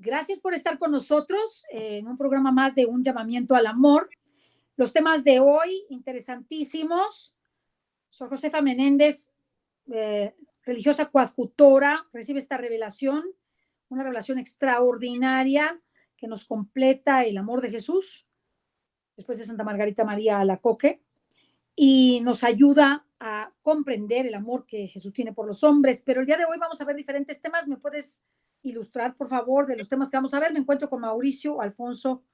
Gracias por estar con nosotros en un programa más de Un Llamamiento al Amor. Los temas de hoy, interesantísimos. Sor Josefa Menéndez, religiosa coadjutora, recibe esta revelación, una revelación extraordinaria que nos completa el amor de Jesús, después de Santa Margarita María Alacoque, y nos ayuda a comprender el amor que Jesús tiene por los hombres. Pero el día de hoy vamos a ver diferentes temas. ¿Me puedes ilustrar, por favor, de los temas que vamos a ver? Me encuentro con Mauricio Alfonso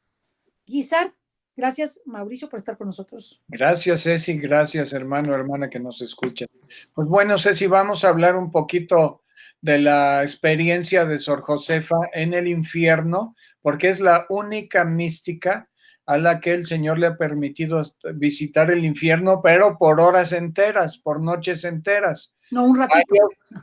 Guizar. Gracias, Mauricio, por estar con nosotros. Gracias, Ceci. Gracias, hermano, hermana que nos escucha. Pues bueno, Ceci, vamos a hablar un poquito de la experiencia de Sor Josefa en el infierno, porque es la única mística a la que el Señor le ha permitido visitar el infierno, pero por horas enteras, por noches enteras. No, un ratito.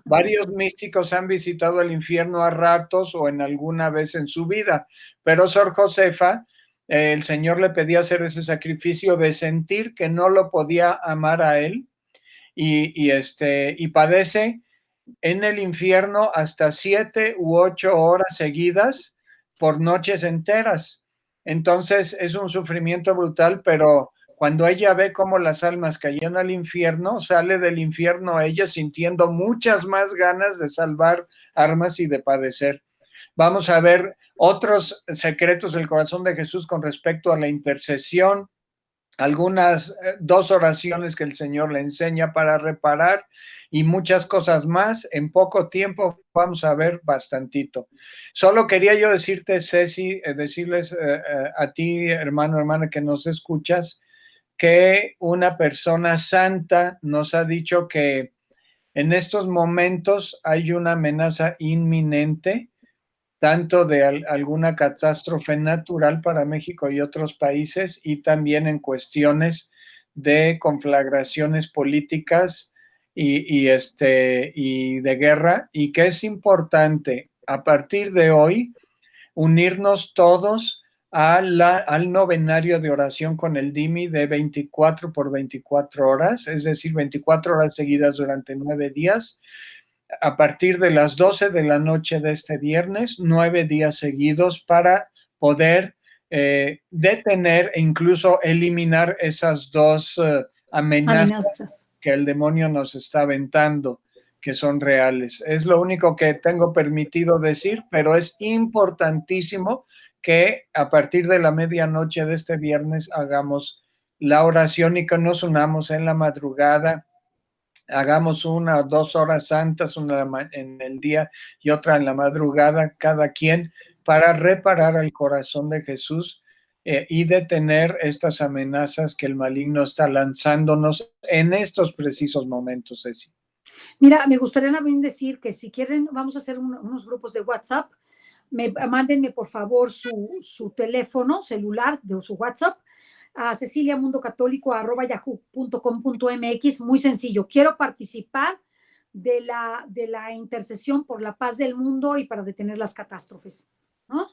Varios místicos han visitado el infierno a ratos o en alguna vez en su vida, pero Sor Josefa, el Señor le pedía hacer ese sacrificio de sentir que no lo podía amar a él y padece en el infierno hasta 7 u 8 horas seguidas por noches enteras. Entonces es un sufrimiento brutal, pero cuando ella ve cómo las almas caían al infierno, sale del infierno ella sintiendo muchas más ganas de salvar almas y de padecer. Vamos a ver otros secretos del corazón de Jesús con respecto a la intercesión, algunas 2 oraciones que el Señor le enseña para reparar y muchas cosas más. En poco tiempo vamos a ver bastantito. Solo quería yo decirte, Ceci, decirles a ti, hermano, hermana, que nos escuchas, que una persona santa nos ha dicho que en estos momentos hay una amenaza inminente, tanto de alguna catástrofe natural para México y otros países, y también en cuestiones de conflagraciones políticas y de guerra, y que es importante a partir de hoy unirnos todos al novenario de oración con el DIMI de 24 por 24 horas, es decir, 24 horas seguidas durante 9 días, a partir de las 12 de la noche de este viernes, 9 días seguidos para poder detener e incluso eliminar esas 2 amenazas que el demonio nos está aventando, que son reales. Es lo único que tengo permitido decir, pero es importantísimo que a partir de la medianoche de este viernes hagamos la oración y que nos unamos en la madrugada. Hagamos 1 o 2 horas santas, una en el día y otra en la madrugada, cada quien, para reparar al corazón de Jesús y detener estas amenazas que el maligno está lanzándonos en estos precisos momentos, Ceci. Mira, me gustaría también decir que si quieren, vamos a hacer unos grupos de WhatsApp. Mándenme, por favor, su teléfono celular de su WhatsApp a ceciliamundocatólico@yahoo.com.mx. Muy sencillo. Quiero participar de la intercesión por la paz del mundo y para detener las catástrofes, ¿no?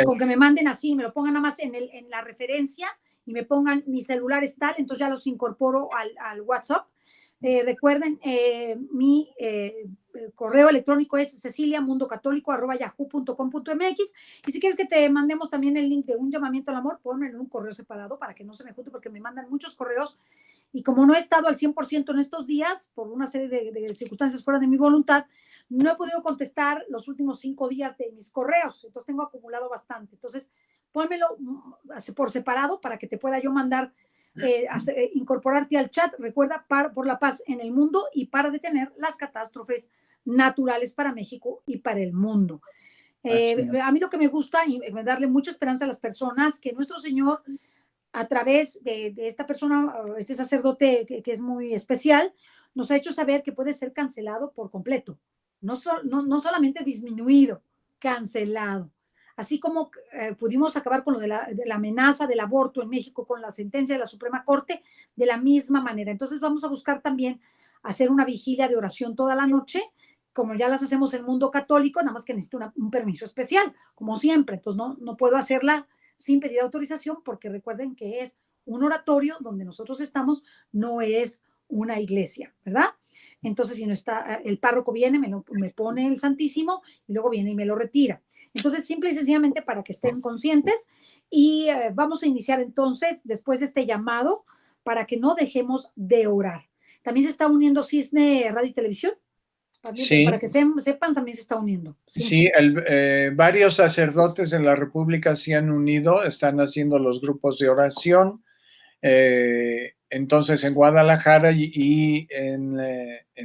Con que me manden así, me lo pongan nada más en la referencia y me pongan mi celular es tal, entonces ya los incorporo al WhatsApp. Recuerden, mi correo electrónico es ceciliamundocatólico@yahoo.com.mx, y si quieres que te mandemos también el link de Un Llamamiento al Amor, ponlo en un correo separado para que no se me junte, porque me mandan muchos correos y como no he estado al 100% en estos días por una serie de circunstancias fuera de mi voluntad, no he podido contestar los últimos 5 días de mis correos, entonces tengo acumulado bastante. Entonces pónmelo por separado para que te pueda yo mandar, incorporarte al chat. Recuerda, por la paz en el mundo y para detener las catástrofes naturales para México y para el mundo. A mí lo que me gusta y darle mucha esperanza a las personas, que nuestro Señor, a través de esta persona, este sacerdote que es muy especial, nos ha hecho saber que puede ser cancelado por completo, no solamente disminuido, cancelado. Así como pudimos acabar con lo de la amenaza del aborto en México con la sentencia de la Suprema Corte, de la misma manera. Entonces vamos a buscar también hacer una vigilia de oración toda la noche, como ya las hacemos en el mundo católico, nada más que necesito un permiso especial, como siempre. Entonces no puedo hacerla sin pedir autorización, porque recuerden que es un oratorio donde nosotros estamos, no es una iglesia, ¿verdad? Entonces, si no está, el párroco viene, me pone el Santísimo y luego viene y me lo retira. Entonces, simple y sencillamente para que estén conscientes y vamos a iniciar entonces después este llamado para que no dejemos de orar. También se está uniendo Cisne Radio y Televisión. También, sí, para que sepan, también se está uniendo. Sí, varios sacerdotes en la República se han unido, están haciendo los grupos de oración. Entonces, en Guadalajara y en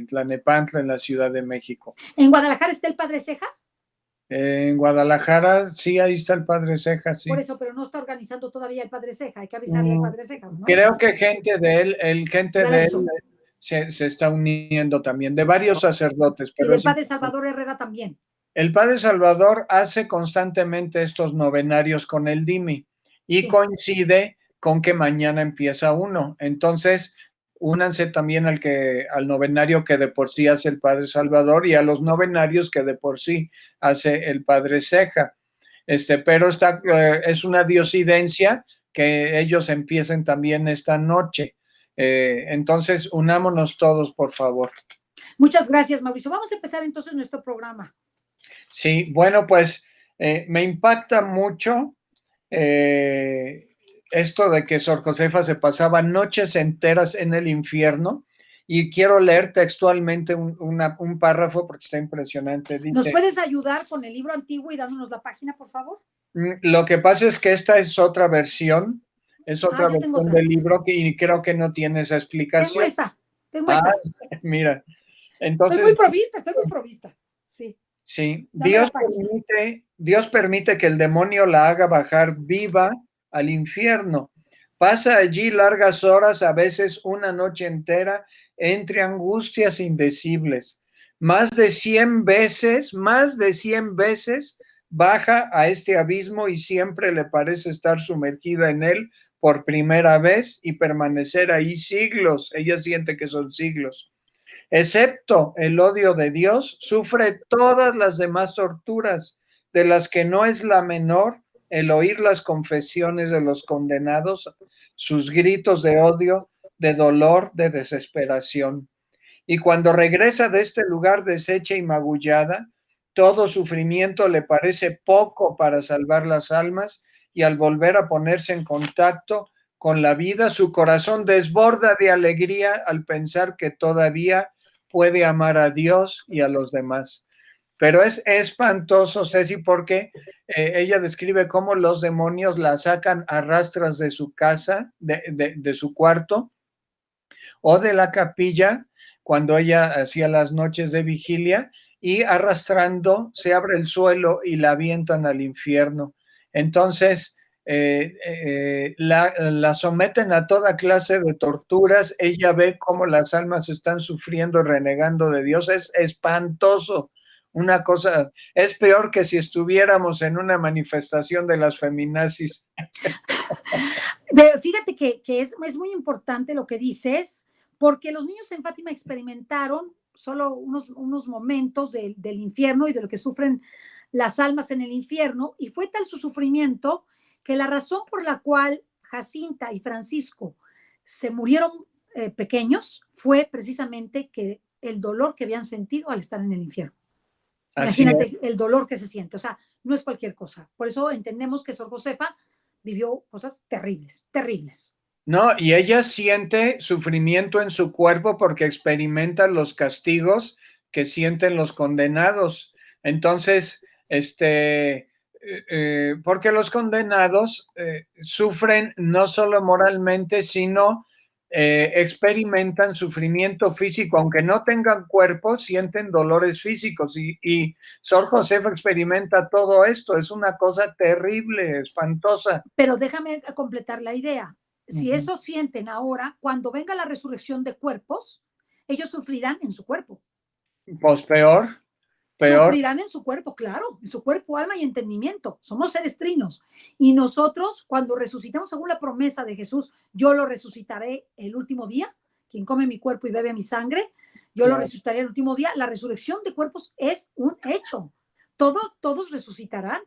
Tlalnepantla, en la Ciudad de México. ¿En Guadalajara está el Padre Ceja? En Guadalajara, sí, ahí está el Padre Ceja, sí. Por eso, pero no está organizando todavía el Padre Ceja, hay que avisarle al Padre Ceja, ¿no? Creo que gente de él, se está uniendo también, de varios sacerdotes. Pero y del Padre Salvador Herrera también. El Padre Salvador hace constantemente estos novenarios con el DIMI y coincide con que mañana empieza uno. Entonces, únanse también al novenario que de por sí hace el Padre Salvador y a los novenarios que de por sí hace el Padre Ceja. Pero es una diosidencia que ellos empiecen también esta noche. Entonces, unámonos todos, por favor. Muchas gracias, Mauricio. Vamos a empezar entonces nuestro programa. Sí, bueno, pues me impacta mucho esto de que Sor Josefa se pasaba noches enteras en el infierno, y quiero leer textualmente un párrafo porque está impresionante. Dice, ¿nos puedes ayudar con el libro antiguo y dándonos la página, por favor? Lo que pasa es que esta es otra versión. Es otra versión del libro y creo que no tiene esa explicación. Tengo esta. Mira, entonces... Estoy muy provista. Sí. Sí, Dios permite que el demonio la haga bajar viva al infierno. Pasa allí largas horas, a veces una noche entera, entre angustias indecibles. Más de 100 veces baja a este abismo y siempre le parece estar sumergida en él por primera vez y permanecer ahí siglos. Ella siente que son siglos. Excepto el odio de Dios, sufre todas las demás torturas, de las que no es la menor el oír las confesiones de los condenados, sus gritos de odio, de dolor, de desesperación. Y cuando regresa de este lugar deshecha y magullada, todo sufrimiento le parece poco para salvar las almas, y al volver a ponerse en contacto con la vida, su corazón desborda de alegría al pensar que todavía puede amar a Dios y a los demás. Pero es espantoso, Ceci, porque ella describe cómo los demonios la sacan a rastras de su casa, de su cuarto o de la capilla, cuando ella hacía las noches de vigilia, y arrastrando se abre el suelo y la avientan al infierno. Entonces la someten a toda clase de torturas. Ella ve cómo las almas están sufriendo, renegando de Dios. Es espantoso. Una cosa, es peor que si estuviéramos en una manifestación de las feminazis. Fíjate que es muy importante lo que dices, porque los niños en Fátima experimentaron solo unos momentos del infierno y de lo que sufren las almas en el infierno, y fue tal su sufrimiento que la razón por la cual Jacinta y Francisco se murieron pequeños fue precisamente que el dolor que habían sentido al estar en el infierno. Imagínate el dolor que se siente, o sea, no es cualquier cosa. Por eso entendemos que Sor Josefa vivió cosas terribles, terribles. No, y ella siente sufrimiento en su cuerpo porque experimenta los castigos que sienten los condenados. Entonces, porque los condenados sufren no solo moralmente, sino experimentan sufrimiento físico, aunque no tengan cuerpo, sienten dolores físicos, y Sor Josefa experimenta todo esto. Es una cosa terrible, espantosa. Pero déjame completar la idea. Si eso sienten ahora, cuando venga la resurrección de cuerpos, ellos sufrirán en su cuerpo. Pues peor. Sufrirán en su cuerpo, claro, en su cuerpo, alma y entendimiento. Somos seres trinos. Y nosotros, cuando resucitamos según la promesa de Jesús, yo lo resucitaré el último día. Quien come mi cuerpo y bebe mi sangre, yo lo resucitaré el último día. La resurrección de cuerpos es un hecho. Todos resucitarán.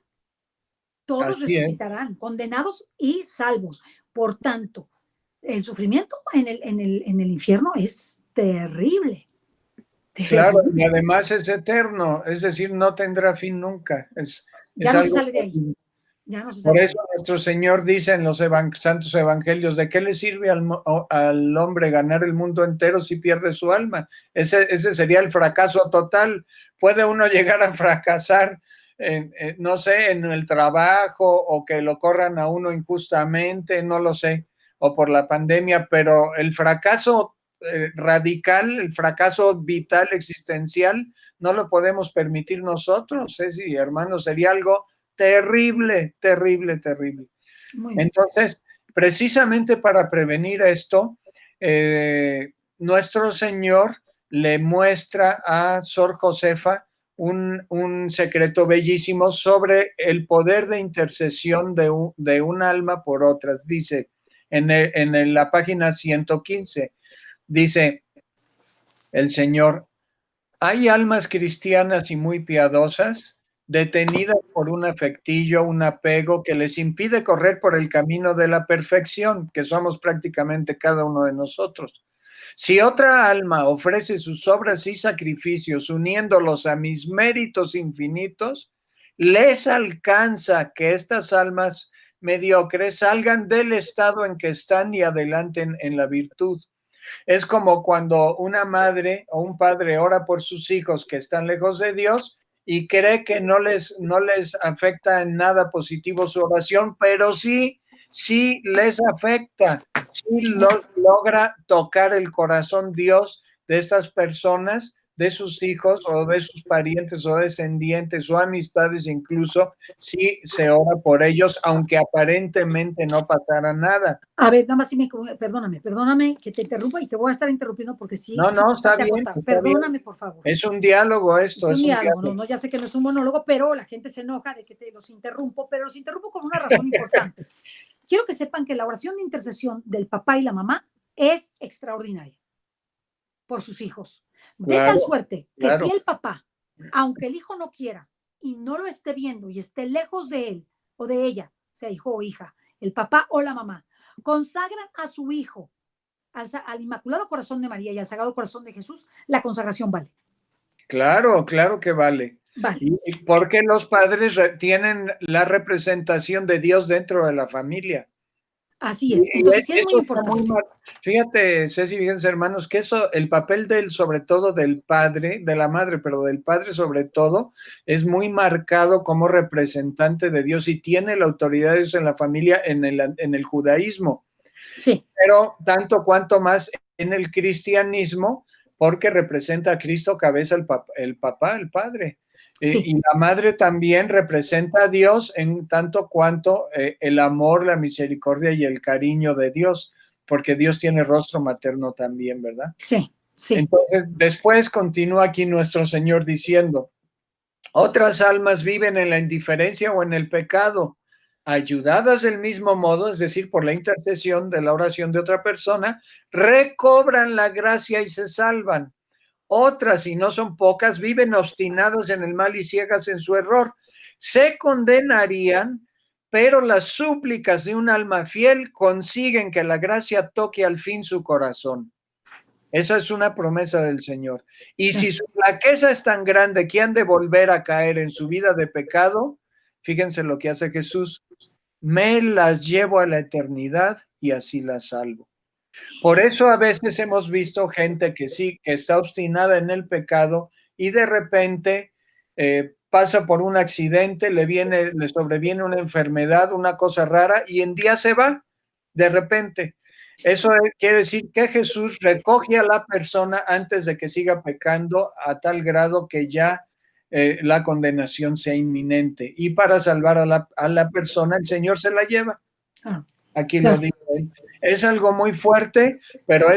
Todos resucitarán, condenados y salvos. Por tanto, el sufrimiento en el infierno es terrible. Claro, y además es eterno, es decir, no tendrá fin nunca. Ya no se sale de ahí. Ya no se Por sale. eso nuestro Señor dice en los santos evangelios, ¿de qué le sirve al hombre ganar el mundo entero si pierde su alma? Ese sería el fracaso total. Puede uno llegar a fracasar, no sé, en el trabajo, o que lo corran a uno injustamente, no lo sé, o por la pandemia, pero el fracaso radical, el fracaso vital, existencial, no lo podemos permitir nosotros, sí, hermanos, sería algo terrible, terrible, terrible. Entonces, precisamente para prevenir esto, nuestro Señor le muestra a Sor Josefa un secreto bellísimo sobre el poder de intercesión de un alma por otras. Dice en la página 115, dice el Señor: hay almas cristianas y muy piadosas, detenidas por un afectillo, un apego que les impide correr por el camino de la perfección, que somos prácticamente cada uno de nosotros. Si otra alma ofrece sus obras y sacrificios uniéndolos a mis méritos infinitos, les alcanza que estas almas mediocres salgan del estado en que están y adelanten en la virtud. Es como cuando una madre o un padre ora por sus hijos que están lejos de Dios y cree que no les afecta en nada positivo su oración, pero sí les afecta, sí logra tocar el corazón Dios de estas personas, de sus hijos o de sus parientes o descendientes o amistades, incluso si se ora por ellos, aunque aparentemente no pasara nada. A ver, nada más perdóname que te interrumpa y te voy a estar interrumpiendo porque sí. No, está bien. Perdóname, por favor. Es un diálogo esto. Es un diálogo. No, ya sé que no es un monólogo, pero la gente se enoja de que los interrumpo, pero los interrumpo con una razón importante. Quiero que sepan que la oración de intercesión del papá y la mamá es extraordinaria por sus hijos. De tal suerte que si el papá, aunque el hijo no quiera y no lo esté viendo y esté lejos de él o de ella, sea hijo o hija, el papá o la mamá, consagran a su hijo al Inmaculado Corazón de María y al Sagrado Corazón de Jesús, la consagración vale. Claro que vale. Y porque los padres tienen la representación de Dios dentro de la familia. Así es. Entonces, sí es muy importante. Fíjate, Ceci, fíjense, hermanos, que eso, el papel sobre todo del padre, de la madre, pero del padre sobre todo, es muy marcado como representante de Dios y tiene la autoridad de Dios en la familia, en el judaísmo. Sí. Pero tanto cuanto más en el cristianismo, porque representa a Cristo cabeza, el papá, el padre. Sí. Y la madre también representa a Dios en tanto cuanto el amor, la misericordia y el cariño de Dios, porque Dios tiene rostro materno también, ¿verdad? Sí, sí. Entonces, después continúa aquí nuestro Señor diciendo: otras almas viven en la indiferencia o en el pecado, ayudadas del mismo modo, es decir, por la intercesión de la oración de otra persona, recobran la gracia y se salvan. Otras, y no son pocas, viven obstinadas en el mal y ciegas en su error. Se condenarían, pero las súplicas de un alma fiel consiguen que la gracia toque al fin su corazón. Esa es una promesa del Señor. Y si su flaqueza es tan grande que han de volver a caer en su vida de pecado, fíjense lo que hace Jesús: me las llevo a la eternidad y así las salvo. Por eso a veces hemos visto gente que sí, que está obstinada en el pecado y de repente pasa por un accidente, le sobreviene una enfermedad, una cosa rara, y en día se va, de repente. Eso quiere decir que Jesús recoge a la persona antes de que siga pecando a tal grado que ya la condenación sea inminente. Y para salvar a la persona, el Señor se la lleva. Aquí lo digo. Es algo muy fuerte, pero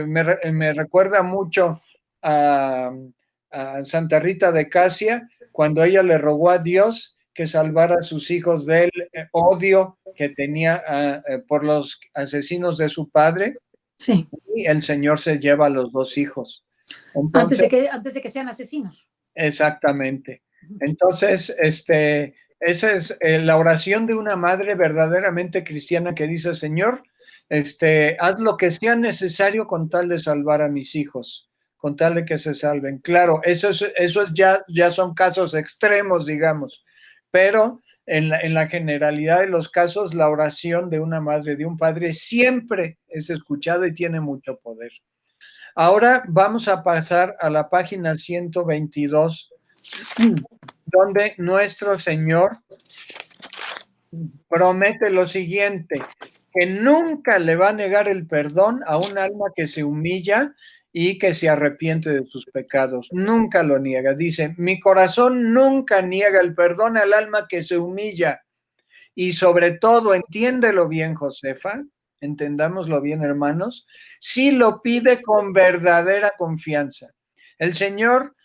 me recuerda mucho a Santa Rita de Casia, cuando ella le rogó a Dios que salvara a sus hijos del odio que tenía por los asesinos de su padre. Sí. Y el Señor se lleva a los dos hijos. Entonces, antes de que sean asesinos. Exactamente. Entonces, esa es la oración de una madre verdaderamente cristiana que dice: Señor, haz lo que sea necesario con tal de salvar a mis hijos, con tal de que se salven. Claro, eso ya son casos extremos, digamos, pero en la generalidad de los casos, la oración de una madre, de un padre, siempre es escuchada y tiene mucho poder. Ahora vamos a pasar a la página 122, donde nuestro Señor promete lo siguiente, que nunca le va a negar el perdón a un alma que se humilla y que se arrepiente de sus pecados. Nunca lo niega. Dice, mi corazón nunca niega el perdón al alma que se humilla. Y sobre todo, entiéndelo bien, Josefa, entendámoslo bien, hermanos, si lo pide con verdadera confianza. El Señor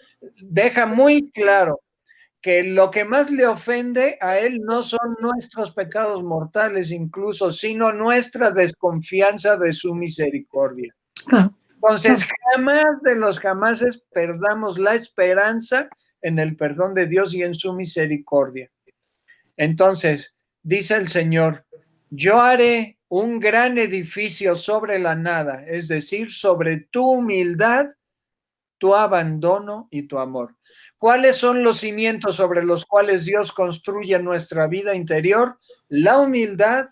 deja muy claro que lo que más le ofende a él no son nuestros pecados mortales incluso, sino nuestra desconfianza de su misericordia. Entonces, jamás de los jamases perdamos la esperanza en el perdón de Dios y en su misericordia. Entonces, dice el Señor, yo haré un gran edificio sobre la nada, es decir, sobre tu humildad, tu abandono y tu amor. ¿Cuáles son los cimientos sobre los cuales Dios construye nuestra vida interior? La humildad,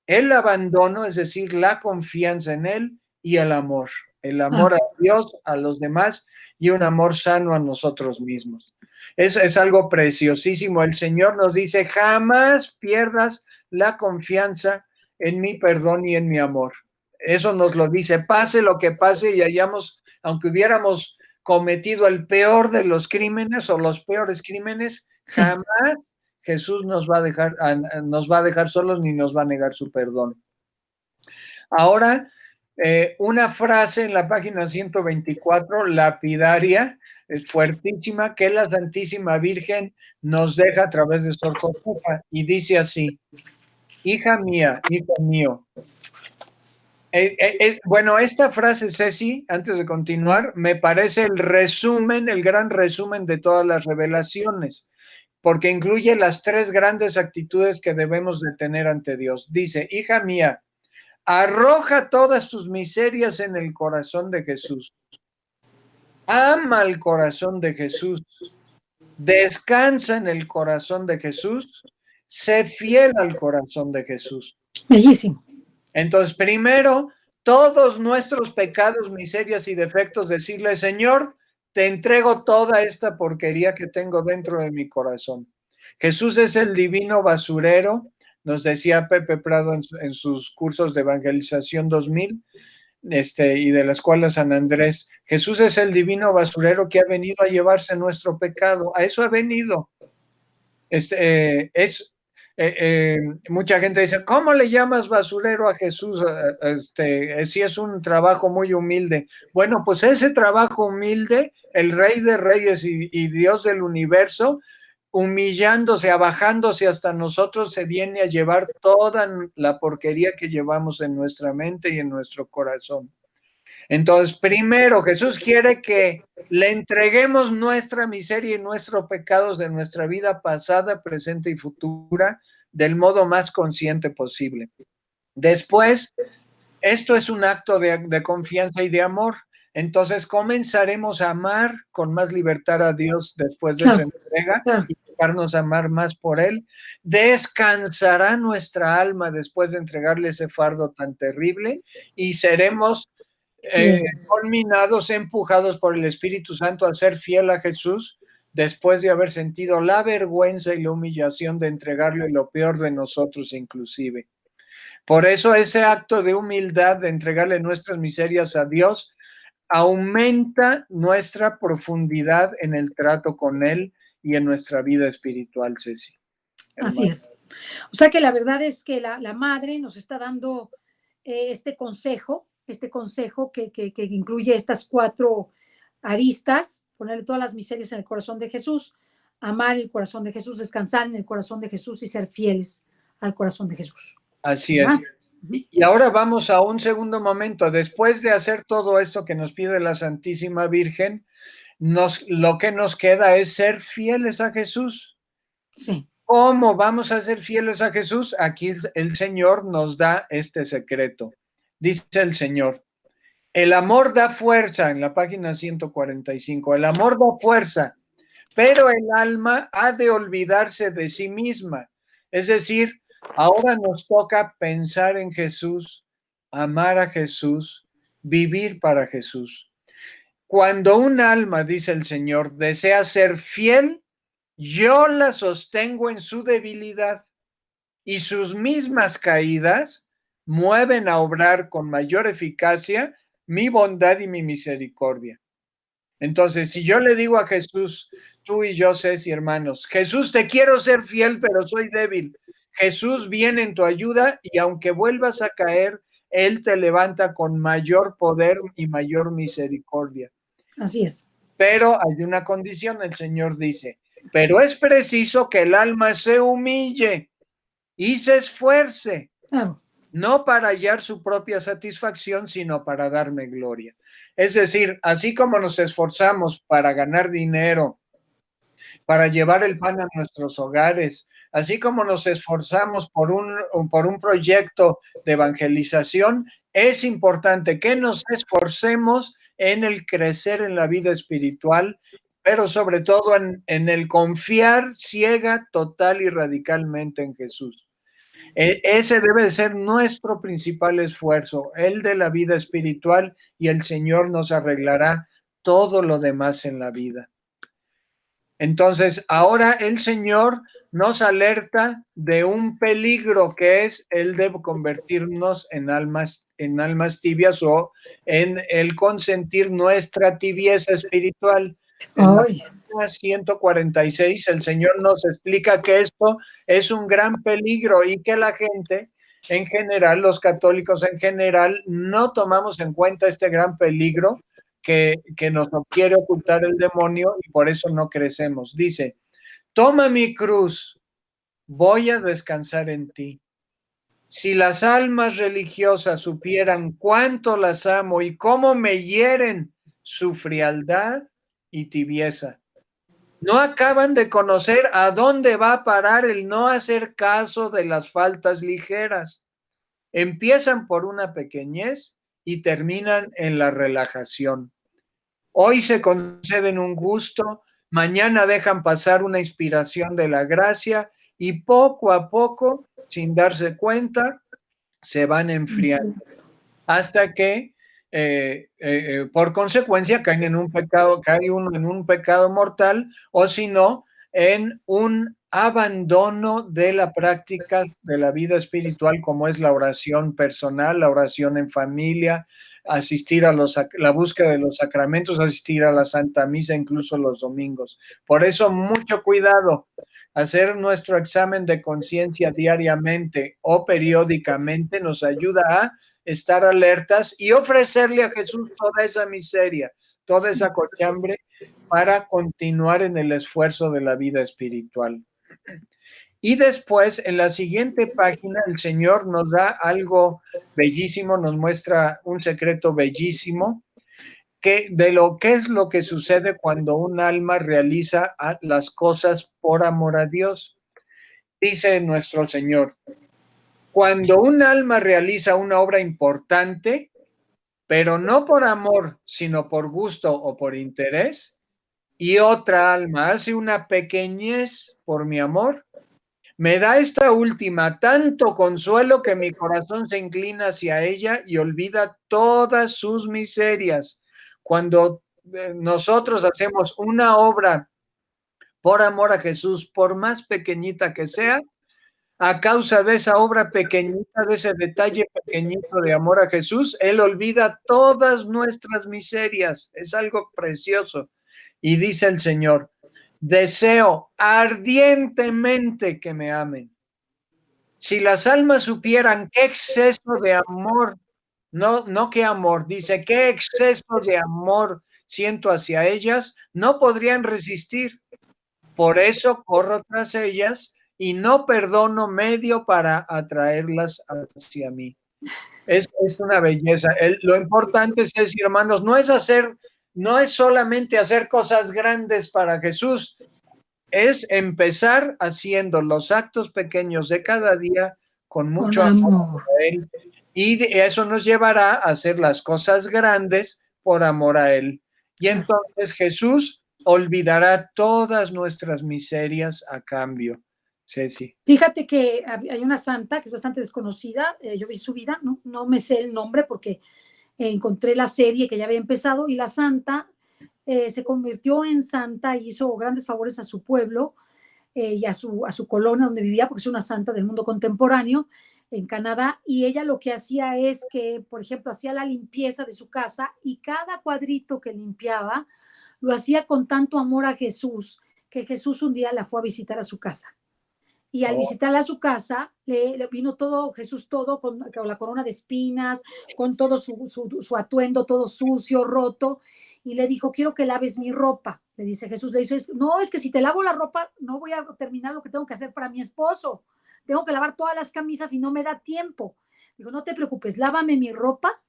el abandono, es decir, la confianza en Él, y el amor. El amor a Dios, a los demás, y un amor sano a nosotros mismos. Es algo preciosísimo. El Señor nos dice, jamás pierdas la confianza en mi perdón y en mi amor. Eso nos lo dice, pase lo que pase y hayamos, aunque hubiéramos cometido el peor de los crímenes o los peores crímenes, sí, jamás Jesús nos va a dejar solos ni nos va a negar su perdón. Ahora, una frase en la página 124, lapidaria, fuertísima, que la Santísima Virgen nos deja a través de Sor Josefa, y dice así, hija mía, hijo mío. Bueno, esta frase, Ceci, antes de continuar, me parece el resumen, el gran resumen de todas las revelaciones, porque incluye las tres grandes actitudes que debemos de tener ante Dios. Dice, hija mía, arroja todas tus miserias en el corazón de Jesús. Ama el corazón de Jesús. Descansa en el corazón de Jesús. Sé fiel al corazón de Jesús. Bellísimo. Entonces, primero, todos nuestros pecados, miserias y defectos, decirle, Señor, te entrego toda esta porquería que tengo dentro de mi corazón. Jesús es el divino basurero, nos decía Pepe Prado en sus cursos de evangelización 2000, y de la escuela San Andrés. Jesús es el divino basurero que ha venido a llevarse nuestro pecado. A eso ha venido. Mucha gente dice, ¿cómo le llamas basurero a Jesús? Si es un trabajo muy humilde. Bueno, pues ese trabajo humilde, el Rey de Reyes y Dios del universo, humillándose, abajándose hasta nosotros, se viene a llevar toda la porquería que llevamos en nuestra mente y en nuestro corazón. Entonces, primero, Jesús quiere que le entreguemos nuestra miseria y nuestros pecados de nuestra vida pasada, presente y futura del modo más consciente posible. Después, esto es un acto de confianza y de amor. Entonces comenzaremos a amar con más libertad a Dios después de esa entrega y dejarnos amar más por Él. Descansará nuestra alma después de entregarle ese fardo tan terrible y seremos culminados, empujados por el Espíritu Santo a ser fiel a Jesús después de haber sentido la vergüenza y la humillación de entregarle lo peor de nosotros inclusive. Por eso ese acto de humildad, de entregarle nuestras miserias a Dios, aumenta nuestra profundidad en el trato con Él y en nuestra vida espiritual, Ceci. Así es. O sea que la verdad es que la madre nos está dando este consejo que incluye estas 4 aristas, ponerle todas las miserias en el corazón de Jesús, amar el corazón de Jesús, descansar en el corazón de Jesús y ser fieles al corazón de Jesús. Así es. Y ahora vamos a un segundo momento. Después de hacer todo esto que nos pide la Santísima Virgen, lo que nos queda es ser fieles a Jesús. Sí. ¿Cómo vamos a ser fieles a Jesús? Aquí el Señor nos da este secreto. Dice el Señor, el amor da fuerza, en la página 145, el amor da fuerza, pero el alma ha de olvidarse de sí misma. Es decir, ahora nos toca pensar en Jesús, amar a Jesús, vivir para Jesús. Cuando un alma, dice el Señor, desea ser fiel, yo la sostengo en su debilidad y sus mismas caídas mueven a obrar con mayor eficacia mi bondad y mi misericordia. Entonces, si yo le digo a Jesús, tú y yo, Ceci, hermanos, Jesús, te quiero ser fiel, pero soy débil. Jesús viene en tu ayuda y aunque vuelvas a caer, Él te levanta con mayor poder y mayor misericordia. Así es. Pero hay una condición, el Señor dice, pero es preciso que el alma se humille y se esfuerce, Claro. no para hallar su propia satisfacción, sino para darme gloria. Es decir, así como nos esforzamos para ganar dinero, para llevar el pan a nuestros hogares, así como nos esforzamos por un proyecto de evangelización, es importante que nos esforcemos en el crecer en la vida espiritual, pero sobre todo en el confiar ciega, total y radicalmente en Jesús. Ese debe ser nuestro principal esfuerzo, el de la vida espiritual, y el Señor nos arreglará todo lo demás en la vida. Entonces, ahora el Señor nos alerta de un peligro que es el de convertirnos en almas tibias o en el consentir nuestra tibieza espiritual. En la página 146, el Señor nos explica que esto es un gran peligro y que la gente en general, los católicos en general, no tomamos en cuenta este gran peligro que nos quiere ocultar el demonio y por eso no crecemos. Dice, toma mi cruz, voy a descansar en ti. Si las almas religiosas supieran cuánto las amo y cómo me hieren su frialdad y tibieza, no acaban de conocer a dónde va a parar el no hacer caso de las faltas ligeras. Empiezan por una pequeñez y terminan en la relajación. Hoy se conceden un gusto, mañana dejan pasar una inspiración de la gracia y poco a poco, sin darse cuenta, se van enfriando hasta que por consecuencia caen en un pecado, cae uno en un pecado mortal o si no, en un abandono de la práctica de la vida espiritual como es la oración personal, la oración en familia, asistir a la búsqueda de los sacramentos, asistir a la Santa Misa, incluso los domingos. Por eso, mucho cuidado. Hacer nuestro examen de conciencia diariamente o periódicamente nos ayuda a estar alertas y ofrecerle a Jesús toda esa miseria, toda esa cochambre para continuar en el esfuerzo de la vida espiritual. Y después, en la siguiente página, el Señor nos da algo bellísimo, nos muestra un secreto bellísimo de lo que es lo que sucede cuando un alma realiza las cosas por amor a Dios. Dice nuestro Señor, cuando un alma realiza una obra importante, pero no por amor, sino por gusto o por interés, y otra alma hace una pequeñez por mi amor, me da esta última tanto consuelo que mi corazón se inclina hacia ella y olvida todas sus miserias. Cuando nosotros hacemos una obra por amor a Jesús, por más pequeñita que sea, a causa de esa obra pequeñita, de ese detalle pequeñito de amor a Jesús, Él olvida todas nuestras miserias. Es algo precioso. Y dice el Señor, deseo ardientemente que me amen. Si las almas supieran qué exceso de amor, no qué amor, dice qué exceso de amor siento hacia ellas, no podrían resistir. Por eso corro tras ellas y no perdono medio para atraerlas hacia mí. Es una belleza. Lo importante es decir, hermanos, no es solamente hacer cosas grandes para Jesús, es empezar haciendo los actos pequeños de cada día con mucho amor a Él. Y eso nos llevará a hacer las cosas grandes por amor a Él. Y entonces Jesús olvidará todas nuestras miserias a cambio. Ceci. Fíjate que hay una santa que es bastante desconocida, yo vi su vida, no me sé el nombre porque encontré la serie que ya había empezado y la santa se convirtió en santa y hizo grandes favores a su pueblo y a su colonia donde vivía, porque es una santa del mundo contemporáneo en Canadá, y ella lo que hacía es que, por ejemplo, hacía la limpieza de su casa y cada cuadrito que limpiaba lo hacía con tanto amor a Jesús, que Jesús un día la fue a visitar a su casa. Y al visitarla a su casa, le vino todo, Jesús todo, con la corona de espinas, con todo su atuendo, todo sucio, roto, y le dijo, quiero que laves mi ropa. Le dice Jesús, le dice, no, es que si te lavo la ropa, no voy a terminar lo que tengo que hacer para mi esposo. Tengo que lavar todas las camisas y no me da tiempo. Digo, no te preocupes, lávame mi ropa,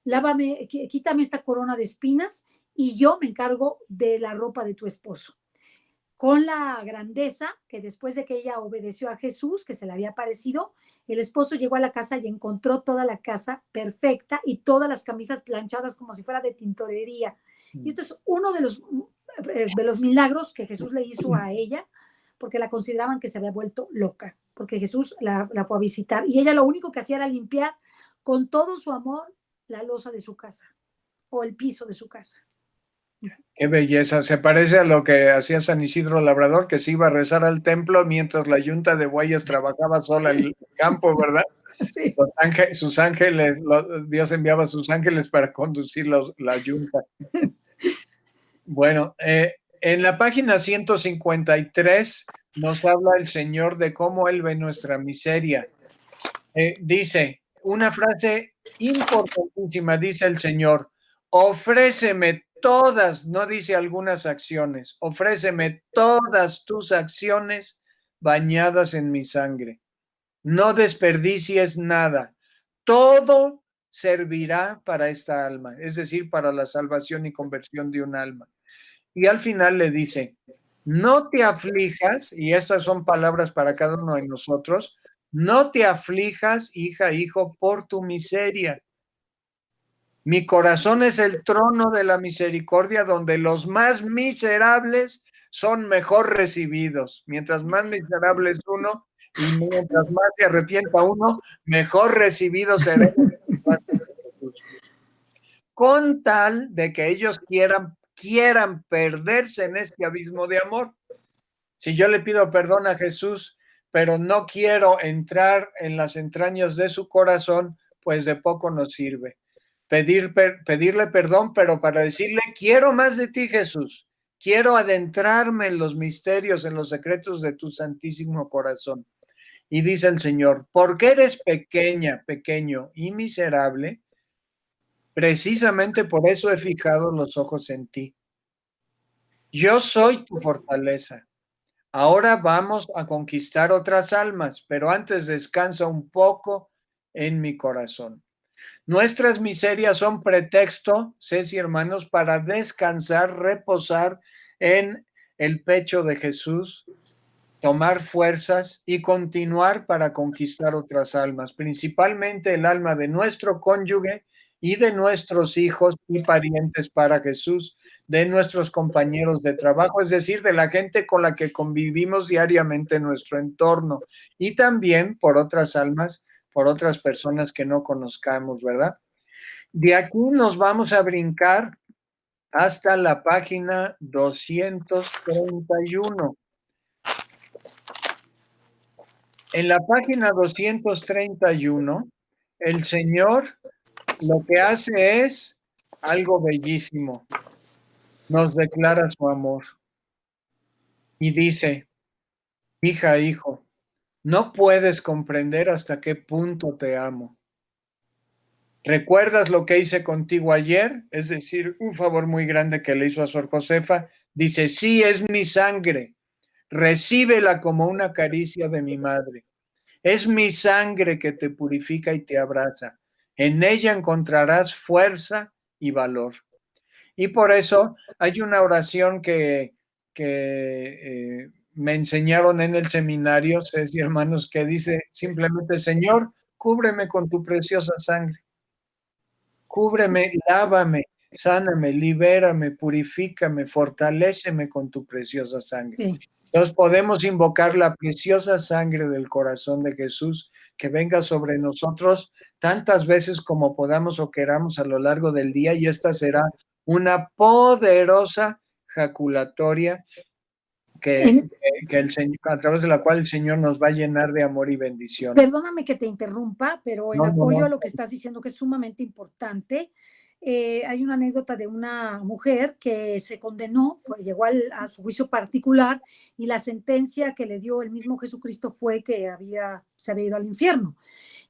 lávame, quítame esta corona de espinas y yo me encargo de la ropa de tu esposo. Con la grandeza que después de que ella obedeció a Jesús, que se le había parecido, el esposo llegó a la casa y encontró toda la casa perfecta y todas las camisas planchadas como si fuera de tintorería. Y esto es uno de los milagros que Jesús le hizo a ella, porque la consideraban que se había vuelto loca, porque Jesús la fue a visitar y ella lo único que hacía era limpiar con todo su amor la loza de su casa o el piso de su casa. Qué belleza, se parece a lo que hacía San Isidro Labrador, que se iba a rezar al templo mientras la yunta de bueyes trabajaba sola en el campo, ¿verdad? Sí. Sus ángeles, Dios enviaba a sus ángeles para conducir la yunta. Bueno, en la página 153 nos habla el Señor de cómo Él ve nuestra miseria. Dice, una frase importantísima, dice el Señor, ofréceme todas, no dice algunas acciones, ofréceme todas tus acciones bañadas en mi sangre. No desperdicies nada. Todo servirá para esta alma, es decir, para la salvación y conversión de un alma. Y al final le dice, no te aflijas, y estas son palabras para cada uno de nosotros, no te aflijas, hija, hijo, por tu miseria. Mi corazón es el trono de la misericordia, donde los más miserables son mejor recibidos. Mientras más miserable es uno, y mientras más se arrepienta uno, mejor recibido será. Con tal de que ellos quieran perderse en este abismo de amor. Si yo le pido perdón a Jesús, pero no quiero entrar en las entrañas de su corazón, pues de poco nos sirve. Pedirle perdón, pero para decirle, quiero más de ti, Jesús. Quiero adentrarme en los misterios, en los secretos de tu santísimo corazón. Y dice el Señor, porque eres pequeño y miserable, precisamente por eso he fijado los ojos en ti. Yo soy tu fortaleza. Ahora vamos a conquistar otras almas, pero antes descansa un poco en mi corazón. Nuestras miserias son pretexto, Ceci, hermanos, para descansar, reposar en el pecho de Jesús, tomar fuerzas y continuar para conquistar otras almas, principalmente el alma de nuestro cónyuge y de nuestros hijos y parientes para Jesús, de nuestros compañeros de trabajo, es decir, de la gente con la que convivimos diariamente en nuestro entorno, y también por otras almas, por otras personas que no conozcamos, ¿verdad? De aquí nos vamos a brincar hasta la página 231. En la página 231, el Señor lo que hace es algo bellísimo. Nos declara su amor y dice, hija, hijo, no puedes comprender hasta qué punto te amo. ¿Recuerdas lo que hice contigo ayer? Es decir, un favor muy grande que le hizo a Sor Josefa. Dice, sí, es mi sangre. Recíbela como una caricia de mi madre. Es mi sangre que te purifica y te abraza. En ella encontrarás fuerza y valor. Y por eso hay una oración que me enseñaron en el seminario, Ceci, hermanos, que dice simplemente, Señor, cúbreme con tu preciosa sangre. Cúbreme, lávame, sáname, libérame, purifícame, fortaléceme con tu preciosa sangre. Sí. Entonces podemos invocar la preciosa sangre del corazón de Jesús que venga sobre nosotros tantas veces como podamos o queramos a lo largo del día, y esta será una poderosa jaculatoria que el Señor, a través de la cual el Señor nos va a llenar de amor y bendición. Perdóname que te interrumpa, pero en apoyo a lo que estás diciendo, que es sumamente importante, hay una anécdota de una mujer que se condenó, llegó a su juicio particular, y la sentencia que le dio el mismo Jesucristo fue que se había ido al infierno.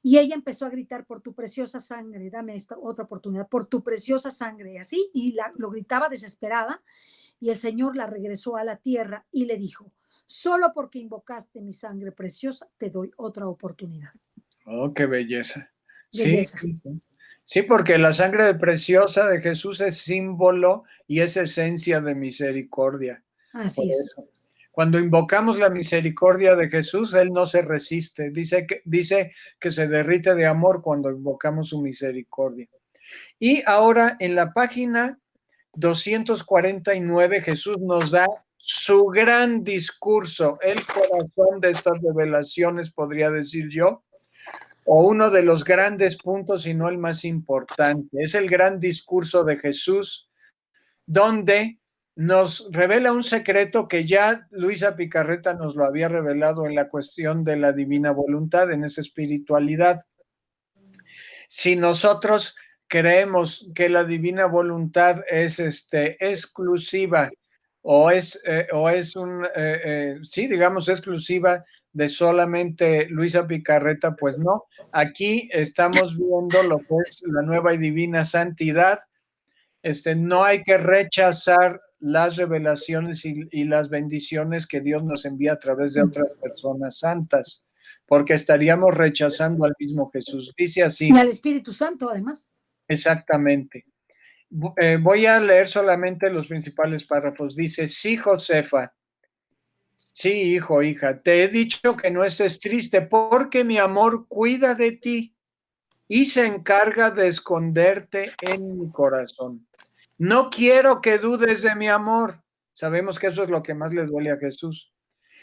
Y ella empezó a gritar: por tu preciosa sangre, dame esta otra oportunidad, por tu preciosa sangre, así, y lo gritaba desesperada, y el Señor la regresó a la tierra y le dijo: solo porque invocaste mi sangre preciosa, te doy otra oportunidad. Oh, qué belleza. Belleza. Sí, porque la sangre preciosa de Jesús es símbolo y es esencia de misericordia. Así es. Cuando invocamos la misericordia de Jesús, Él no se resiste. Dice que se derrite de amor cuando invocamos su misericordia. Y ahora en la página 249, Jesús nos da su gran discurso, el corazón de estas revelaciones, podría decir yo, o uno de los grandes puntos, y no el más importante. Es el gran discurso de Jesús, donde nos revela un secreto que ya Luisa Picarreta nos lo había revelado en la cuestión de la divina voluntad, en esa espiritualidad. Si nosotros creemos que la divina voluntad es exclusiva digamos, exclusiva de solamente Luisa Picarreta, pues no. Aquí estamos viendo lo que es la nueva y divina santidad. No hay que rechazar las revelaciones y las bendiciones que Dios nos envía a través de otras personas santas, porque estaríamos rechazando al mismo Jesús. Dice así. Y al Espíritu Santo, además. Exactamente. Voy a leer solamente los principales párrafos. Dice: sí, Josefa, sí, hijo, hija, te he dicho que no estés triste, porque mi amor cuida de ti y se encarga de esconderte en mi corazón. No quiero que dudes de mi amor. Sabemos que eso es lo que más le duele a Jesús.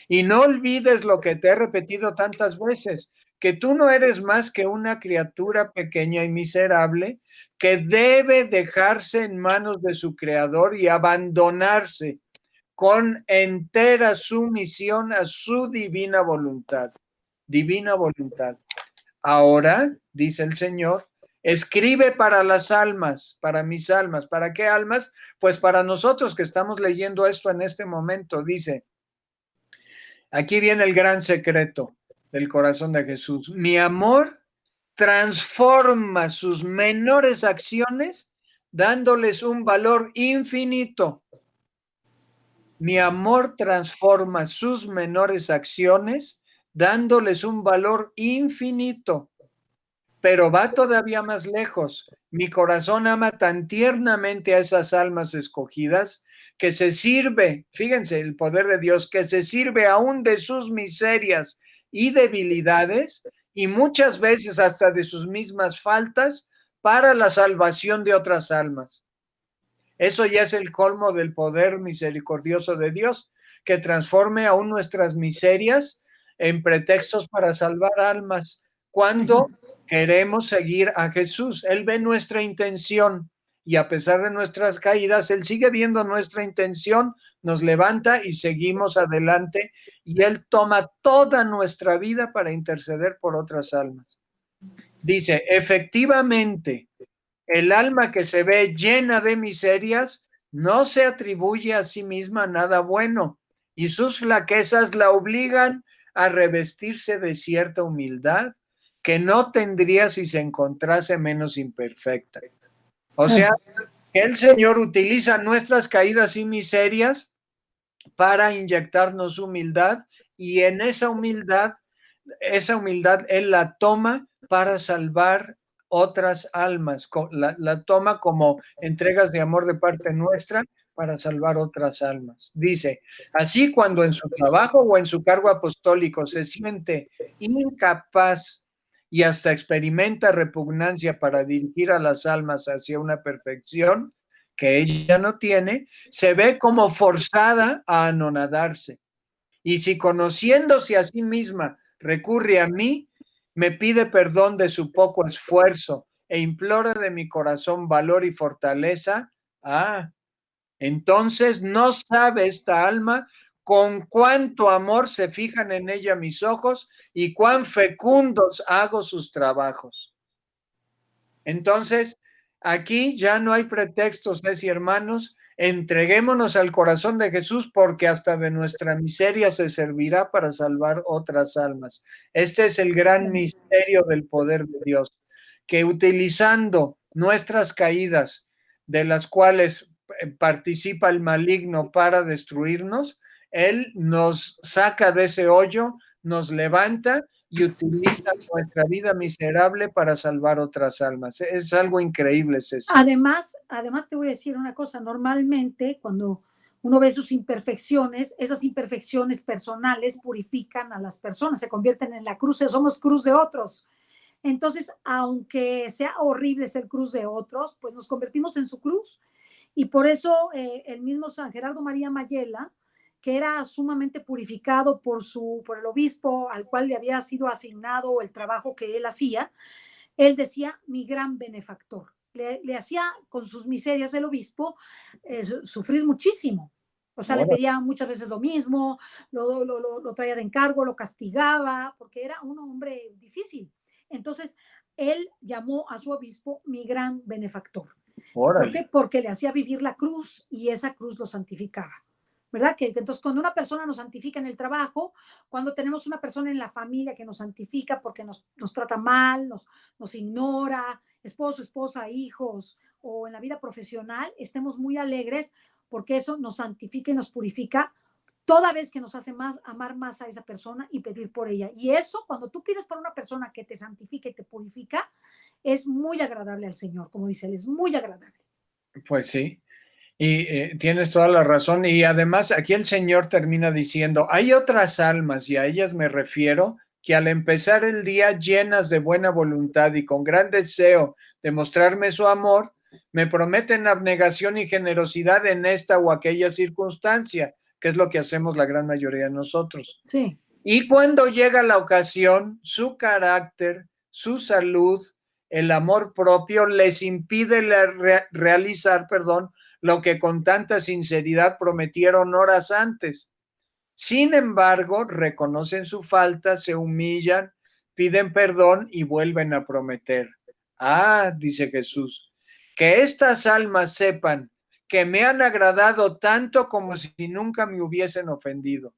Y no olvides lo que te he repetido tantas veces, que tú no eres más que una criatura pequeña y miserable que debe dejarse en manos de su Creador y abandonarse con entera sumisión a su divina voluntad. Divina voluntad. Ahora, dice el Señor, escribe para las almas, para mis almas. ¿Para qué almas? Pues para nosotros que estamos leyendo esto en este momento. Dice: aquí viene el gran secreto del corazón de Jesús. Mi amor transforma sus menores acciones dándoles un valor infinito. Mi amor transforma sus menores acciones dándoles un valor infinito. Pero va todavía más lejos. Mi corazón ama tan tiernamente a esas almas escogidas que se sirve, fíjense el poder de Dios, que se sirve aún de sus miserias y debilidades, y muchas veces hasta de sus mismas faltas, para la salvación de otras almas. Eso ya es el colmo del poder misericordioso de Dios, que transforme aún nuestras miserias en pretextos para salvar almas, cuando queremos seguir a Jesús. Él ve nuestra intención, y a pesar de nuestras caídas, Él sigue viendo nuestra intención, nos levanta y seguimos adelante, y Él toma toda nuestra vida para interceder por otras almas. Dice: efectivamente, el alma que se ve llena de miserias no se atribuye a sí misma nada bueno, y sus flaquezas la obligan a revestirse de cierta humildad que no tendría si se encontrase menos imperfecta. O sea, que el Señor utiliza nuestras caídas y miserias para inyectarnos humildad, y en esa humildad Él la toma para salvar otras almas, la toma como entregas de amor de parte nuestra para salvar otras almas. Dice: así, cuando en su trabajo o en su cargo apostólico se siente incapaz y hasta experimenta repugnancia para dirigir a las almas hacia una perfección, que ella no tiene, se ve como forzada a anonadarse. Y si conociéndose a sí misma recurre a mí, me pide perdón de su poco esfuerzo e implora de mi corazón valor y fortaleza, entonces no sabe esta alma con cuánto amor se fijan en ella mis ojos y cuán fecundos hago sus trabajos. Entonces, aquí ya no hay pretextos, y hermanos, entreguémonos al corazón de Jesús porque hasta de nuestra miseria se servirá para salvar otras almas. Este es el gran misterio del poder de Dios, que utilizando nuestras caídas, de las cuales participa el maligno para destruirnos, Él nos saca de ese hoyo, nos levanta y utiliza nuestra vida miserable para salvar otras almas. Es algo increíble, Ceci. Además te voy a decir una cosa, normalmente cuando uno ve sus imperfecciones, esas imperfecciones personales purifican a las personas, se convierten en la cruz, somos cruz de otros. Entonces, aunque sea horrible ser cruz de otros, pues nos convertimos en su cruz. Y por eso el mismo San Gerardo María Mayela, que era sumamente purificado por el obispo al cual le había sido asignado el trabajo que él hacía, él decía, mi gran benefactor. Le hacía con sus miserias el obispo sufrir muchísimo. O sea, le pedía muchas veces lo mismo, lo traía de encargo, lo castigaba, porque era un hombre difícil. Entonces, él llamó a su obispo mi gran benefactor. ¿Por qué? Porque le hacía vivir la cruz y esa cruz lo santificaba. ¿Verdad? Que entonces cuando una persona nos santifica en el trabajo, cuando tenemos una persona en la familia que nos santifica porque nos trata mal, nos ignora, esposo, esposa, hijos, o en la vida profesional, estemos muy alegres porque eso nos santifica y nos purifica toda vez que nos hace más amar más a esa persona y pedir por ella. Y eso, cuando tú pides por una persona que te santifica y te purifica, es muy agradable al Señor, como dice él, es muy agradable. Pues sí. Y tienes toda la razón. Y además aquí el Señor termina diciendo, hay otras almas, y a ellas me refiero, que al empezar el día llenas de buena voluntad y con gran deseo de mostrarme su amor, me prometen abnegación y generosidad en esta o aquella circunstancia, que es lo que hacemos la gran mayoría de nosotros. Sí. Y cuando llega la ocasión, su carácter, su salud, el amor propio les impide realizar, lo que con tanta sinceridad prometieron horas antes. Sin embargo, reconocen su falta, se humillan, piden perdón y vuelven a prometer. Dice Jesús, que estas almas sepan que me han agradado tanto como si nunca me hubiesen ofendido.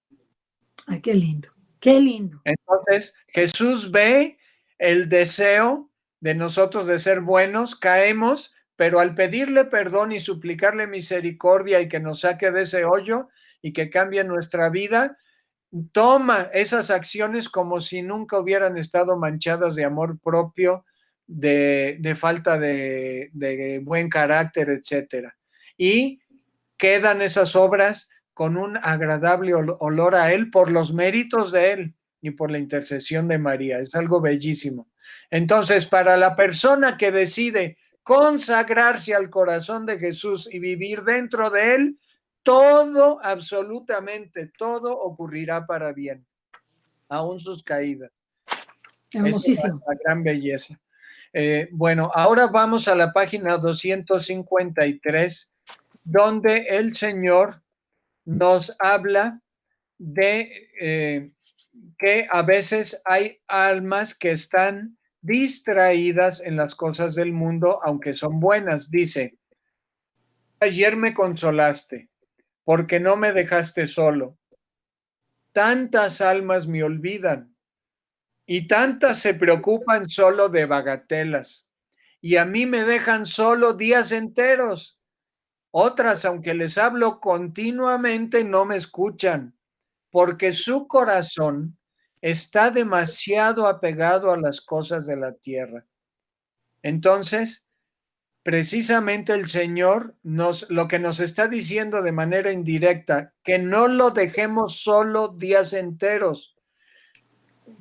Ay, qué lindo, qué lindo. Entonces, Jesús ve el deseo de nosotros de ser buenos, caemos, pero al pedirle perdón y suplicarle misericordia y que nos saque de ese hoyo y que cambie nuestra vida, toma esas acciones como si nunca hubieran estado manchadas de amor propio, de falta de buen carácter, etcétera. Y quedan esas obras con un agradable olor a Él por los méritos de Él y por la intercesión de María. Es algo bellísimo. Entonces, para la persona que decide consagrarse al corazón de Jesús y vivir dentro de Él, todo, absolutamente todo ocurrirá para bien, aún sus caídas. Hermosísimo. Es la gran belleza. Bueno, ahora vamos a la página 253, donde el Señor nos habla de que a veces hay almas que están distraídas en las cosas del mundo, aunque son buenas. Dice, ayer me consolaste, porque no me dejaste solo. Tantas almas me olvidan y tantas se preocupan solo de bagatelas, y a mí me dejan solo días enteros. Otras, aunque les hablo continuamente, no me escuchan, porque su corazón está demasiado apegado a las cosas de la tierra. Entonces, precisamente el Señor lo que nos está diciendo de manera indirecta, que no lo dejemos solo días enteros.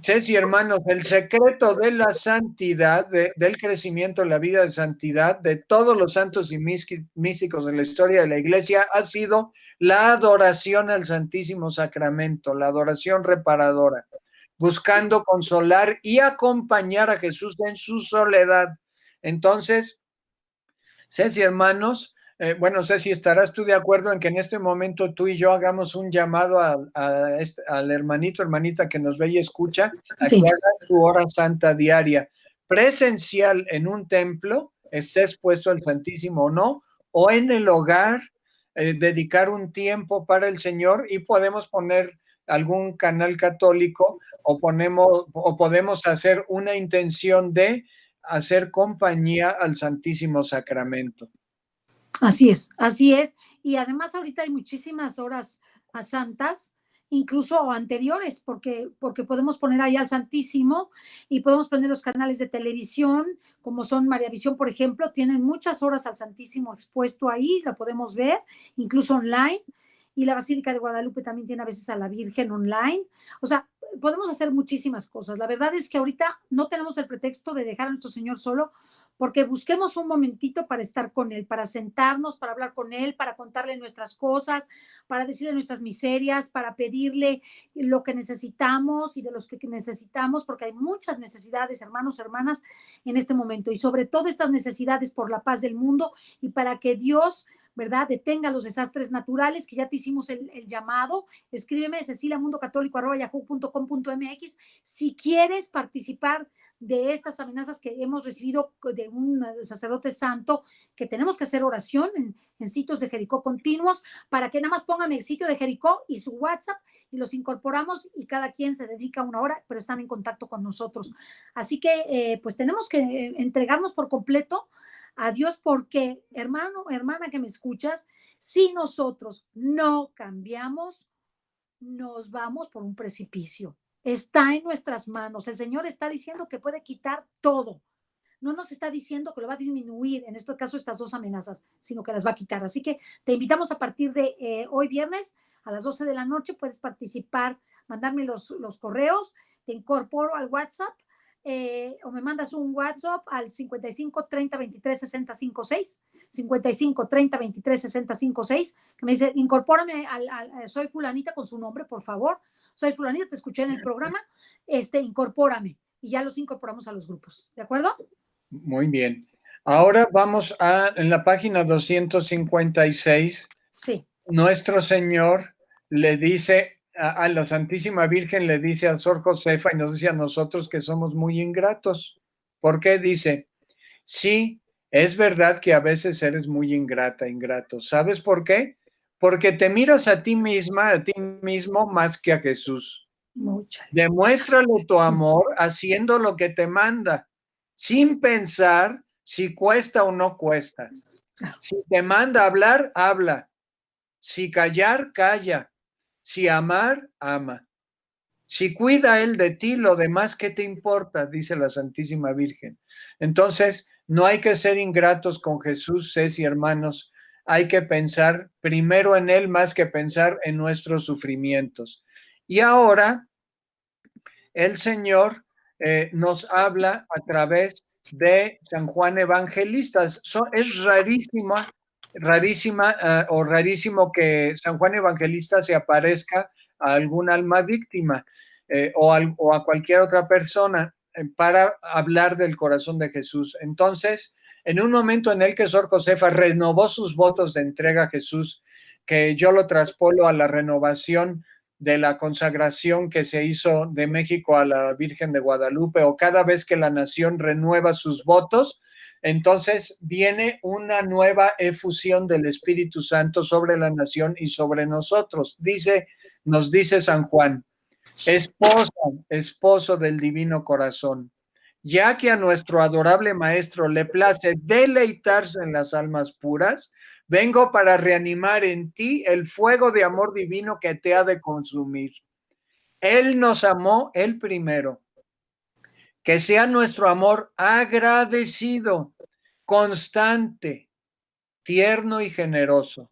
Ceci, hermanos, el secreto de la santidad, del crecimiento en la vida de santidad de todos los santos y místicos de la historia de la Iglesia ha sido la adoración al Santísimo Sacramento, la adoración reparadora, buscando consolar y acompañar a Jesús en su soledad. Entonces, Ceci, hermanos, bueno, Ceci, ¿estarás tú de acuerdo en que en este momento tú y yo hagamos un llamado al hermanito, hermanita que nos ve y escucha, a que Sí. haga su hora santa diaria, presencial en un templo, estés puesto al Santísimo o no, o en el hogar, dedicar un tiempo para el Señor y podemos poner algún canal católico o podemos hacer una intención de hacer compañía al Santísimo Sacramento. Así es. Y además ahorita hay muchísimas horas a santas, incluso anteriores, porque podemos poner ahí al Santísimo y podemos poner los canales de televisión, como son María Visión, por ejemplo, tienen muchas horas al Santísimo expuesto ahí, la podemos ver, incluso online. Y la Basílica de Guadalupe también tiene a veces a la Virgen online. O sea, podemos hacer muchísimas cosas. La verdad es que ahorita no tenemos el pretexto de dejar a nuestro Señor solo, porque busquemos un momentito para estar con Él, para sentarnos, para hablar con Él, para contarle nuestras cosas, para decirle nuestras miserias, para pedirle lo que necesitamos y de los que necesitamos, porque hay muchas necesidades, hermanos, hermanas, en este momento, y sobre todo estas necesidades por la paz del mundo y para que Dios, ¿verdad?, detenga los desastres naturales, que ya te hicimos el llamado. Escríbeme ceciliamundocatólico@yahoo.com.mx si quieres participar de estas amenazas que hemos recibido de un sacerdote santo, que tenemos que hacer oración en sitios de Jericó continuos, para que nada más pongan el sitio de Jericó y su WhatsApp y los incorporamos y cada quien se dedica una hora, pero están en contacto con nosotros. Así que pues tenemos que entregarnos por completo a Dios, porque hermano, hermana que me escuchas, si nosotros no cambiamos, nos vamos por un precipicio. Está en nuestras manos. El Señor está diciendo que puede quitar todo. No nos está diciendo que lo va a disminuir, en este caso, estas dos amenazas, sino que las va a quitar. Así que te invitamos a partir de hoy viernes a las 12 de la noche. Puedes participar, mandarme los correos, te incorporo al WhatsApp, o me mandas un WhatsApp al 55 30 23 60 56, 55 30 23 60 56, que me dice, incorpórame soy fulanita, con su nombre, por favor. Soy fulanita, te escuché en el programa, incorpórame. Y ya los incorporamos a los grupos. ¿De acuerdo? Muy bien. Ahora vamos en la página 256. Sí. Nuestro Señor le dice a la Santísima Virgen, le dice a Sor Josefa y nos dice a nosotros que somos muy ingratos. ¿Por qué? Dice, sí, es verdad que a veces eres muy ingrata, ingrato. ¿Sabes por qué? Porque te miras a ti misma, a ti mismo, más que a Jesús. Demuéstrale tu amor haciendo lo que te manda, sin pensar si cuesta o no cuesta. Si te manda hablar, habla. Si callar, calla. Si amar, ama. Si cuida Él de ti, lo demás, ¿qué te importa?, dice la Santísima Virgen. Entonces, no hay que ser ingratos con Jesús, Ceci, hermanos. Hay que pensar primero en Él más que pensar en nuestros sufrimientos. Y ahora, el Señor nos habla a través de San Juan Evangelista. Es rarísima o rarísimo que San Juan Evangelista se aparezca a algún alma víctima o a cualquier otra persona para hablar del corazón de Jesús. Entonces, en un momento en el que Sor Josefa renovó sus votos de entrega a Jesús, que yo lo traspolo a la renovación de la consagración que se hizo de México a la Virgen de Guadalupe, o cada vez que la nación renueva sus votos, entonces viene una nueva efusión del Espíritu Santo sobre la nación y sobre nosotros. Nos dice San Juan, esposo del Divino Corazón, ya que a nuestro adorable Maestro le place deleitarse en las almas puras, vengo para reanimar en ti el fuego de amor divino que te ha de consumir. Él nos amó el primero. Que sea nuestro amor agradecido, constante, tierno y generoso.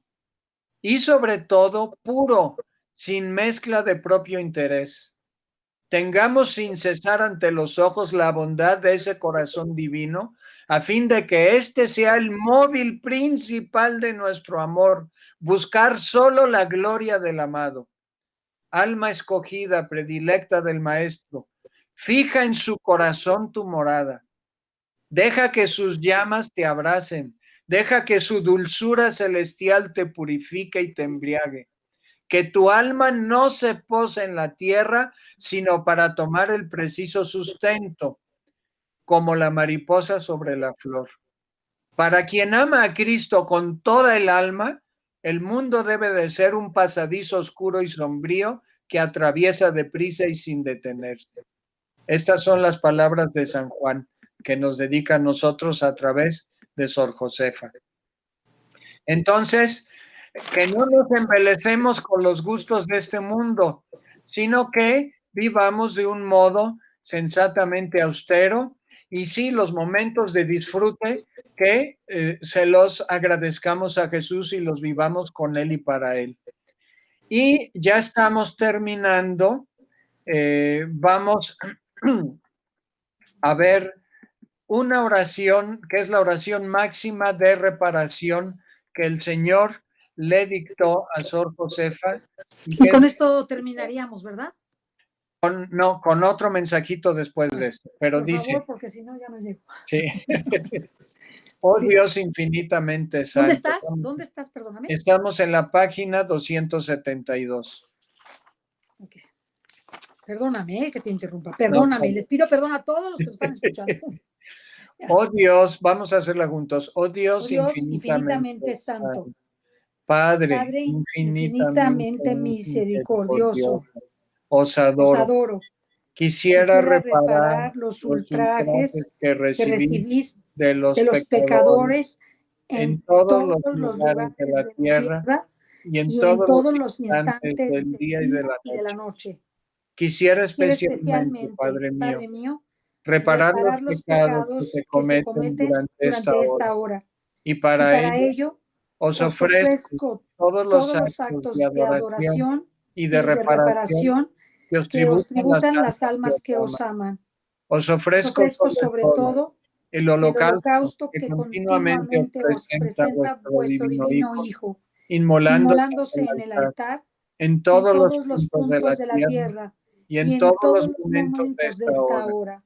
Y sobre todo, puro, sin mezcla de propio interés. tengamos sin cesar ante los ojos la bondad de ese corazón divino, a fin de que este sea el móvil principal de nuestro amor, buscar solo la gloria del amado. Alma escogida, predilecta del Maestro, fija en su corazón tu morada. Deja que sus llamas te abracen, deja que su dulzura celestial te purifique y te embriague. Que tu alma no se pose en la tierra, sino para tomar el preciso sustento, como la mariposa sobre la flor. Para quien ama a Cristo con toda el alma, el mundo debe de ser un pasadizo oscuro y sombrío que atraviesa deprisa y sin detenerse. Estas son las palabras de San Juan que nos dedica a nosotros a través de Sor Josefa. Entonces, que no nos embelecemos con los gustos de este mundo, sino que vivamos de un modo sensatamente austero y sí, los momentos de disfrute que se los agradezcamos a Jesús y los vivamos con Él y para Él. Y ya estamos terminando. Vamos a ver una oración que es la oración máxima de reparación que el Señor le dictó a Sor Josefa. Y con esto terminaríamos, ¿verdad? Con otro mensajito después de esto, pero por dice... favor, porque si no ya no llego. Sí. Oh sí. Dios infinitamente santo. ¿Dónde estás? ¿Dónde estás? Perdóname. Estamos en la página 272. Okay. Perdóname que te interrumpa. Perdóname. No, les pido perdón a todos los que lo están escuchando. Oh Dios, vamos a hacerla juntos. Oh Dios, infinitamente santo. Padre infinitamente misericordioso. Os adoro. Quisiera reparar los ultrajes que recibís de los pecadores en todos los lugares de la tierra y en todos los instantes del día y de la noche. Quisiera especialmente, Padre mío, reparar los pecados que se cometen durante esta hora. Y para ello os ofrezco todos los actos de adoración y de reparación que os tributan las almas que os aman. Os ofrezco sobre todo el holocausto que continuamente os presenta vuestro divino Hijo, inmolándose en el altar en todos los puntos de la tierra y en todos los momentos de esta hora.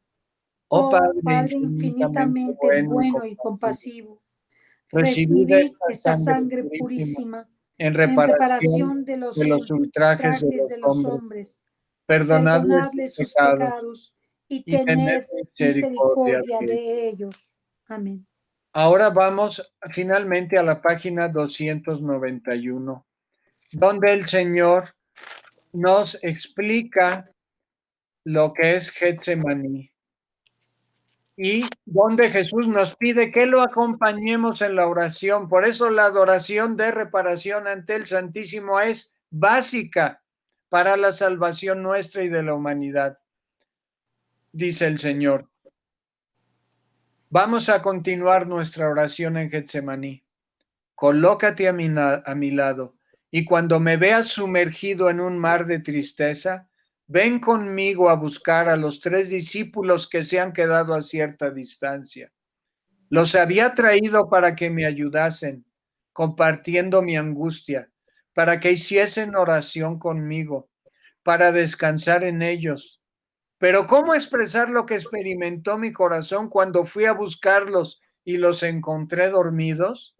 Oh Padre infinitamente bueno y compasivo, recibid esta sangre purísima en reparación de los ultrajes de los hombres. Perdonadles sus pecados y tened misericordia de ellos. Amén. Ahora vamos finalmente a la página 291, donde el Señor nos explica lo que es Getsemaní y donde Jesús nos pide que lo acompañemos en la oración. Por eso la adoración de reparación ante el Santísimo es básica para la salvación nuestra y de la humanidad. Dice el Señor. Vamos a continuar nuestra oración en Getsemaní. Colócate a mi lado, y cuando me veas sumergido en un mar de tristeza, ven conmigo a buscar a los 3 discípulos que se han quedado a cierta distancia. Los había traído para que me ayudasen, compartiendo mi angustia, para que hiciesen oración conmigo, para descansar en ellos. Pero ¿cómo expresar lo que experimentó mi corazón cuando fui a buscarlos y los encontré dormidos?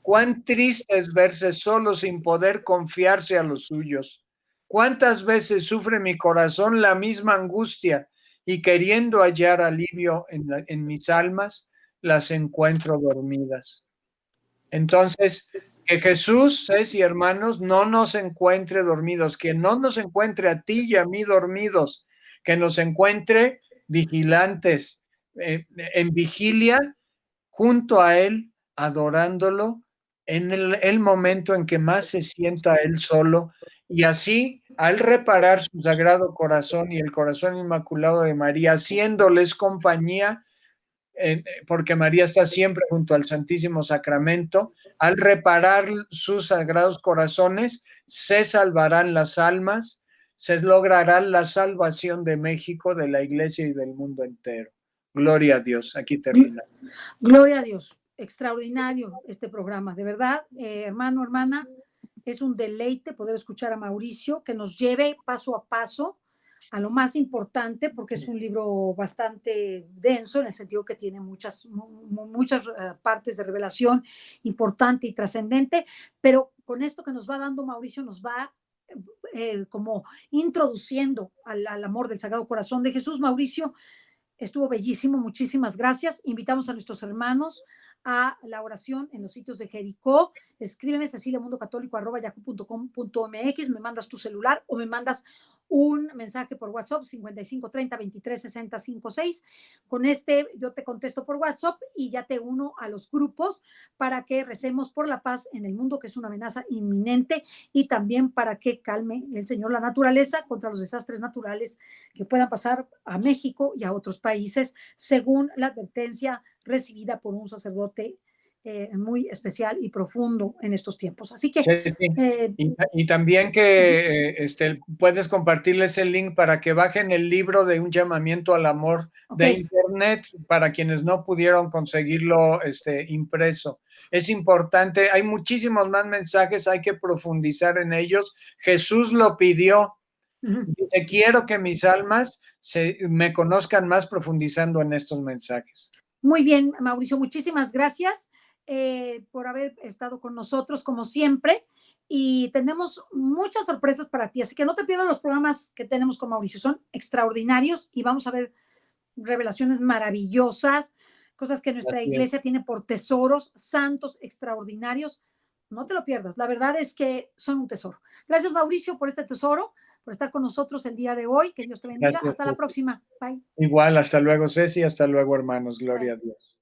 Cuán triste es verse solo sin poder confiarse a los suyos. Cuántas veces sufre mi corazón la misma angustia y queriendo hallar alivio en mis almas, las encuentro dormidas. Entonces, que Jesús, Ceci, hermanos, no nos encuentre dormidos, que no nos encuentre a ti y a mí dormidos, que nos encuentre vigilantes, en vigilia, junto a Él, adorándolo, en el momento en que más se sienta Él solo, y así, al reparar su Sagrado Corazón y el Corazón Inmaculado de María, haciéndoles compañía, porque María está siempre junto al Santísimo Sacramento, al reparar sus sagrados corazones, se salvarán las almas, se logrará la salvación de México, de la iglesia y del mundo entero. Gloria a Dios. Aquí termina. Gloria a Dios. Extraordinario este programa. De verdad, hermano, hermana, es un deleite poder escuchar a Mauricio, que nos lleve paso a paso a lo más importante, porque es un libro bastante denso, en el sentido que tiene muchas partes de revelación importante y trascendente, pero con esto que nos va dando Mauricio, nos va como introduciendo al amor del Sagrado Corazón de Jesús. Mauricio, estuvo bellísimo, muchísimas gracias. Invitamos a nuestros hermanos a la oración en los sitios de Jericó. Escríbeme ceciliamundocatólico@yahoo.com.mx, me mandas tu celular o me mandas un mensaje por WhatsApp 55 30 23 60 56. Con este yo te contesto por WhatsApp y ya te uno a los grupos para que recemos por la paz en el mundo, que es una amenaza inminente, y también para que calme el Señor la naturaleza contra los desastres naturales que puedan pasar a México y a otros países, según la advertencia recibida por un sacerdote muy especial y profundo en estos tiempos. Así que... Sí, sí. Y también que puedes compartirles el link para que bajen el libro de Un llamamiento al amor de internet, para quienes no pudieron conseguirlo impreso. Es importante, hay muchísimos más mensajes, hay que profundizar en ellos. Jesús lo pidió. Dice, quiero que mis almas me conozcan más profundizando en estos mensajes. Muy bien, Mauricio, muchísimas gracias por haber estado con nosotros, como siempre, y tenemos muchas sorpresas para ti, así que no te pierdas los programas que tenemos con Mauricio, son extraordinarios y vamos a ver revelaciones maravillosas, cosas que nuestra iglesia tiene por tesoros, santos extraordinarios. No te lo pierdas, la verdad es que son un tesoro. Gracias, Mauricio, por este tesoro, por estar con nosotros el día de hoy. Que Dios te bendiga. Gracias. Hasta la próxima. Bye. Igual, hasta luego, Ceci, hasta luego, hermanos. Gloria a Dios.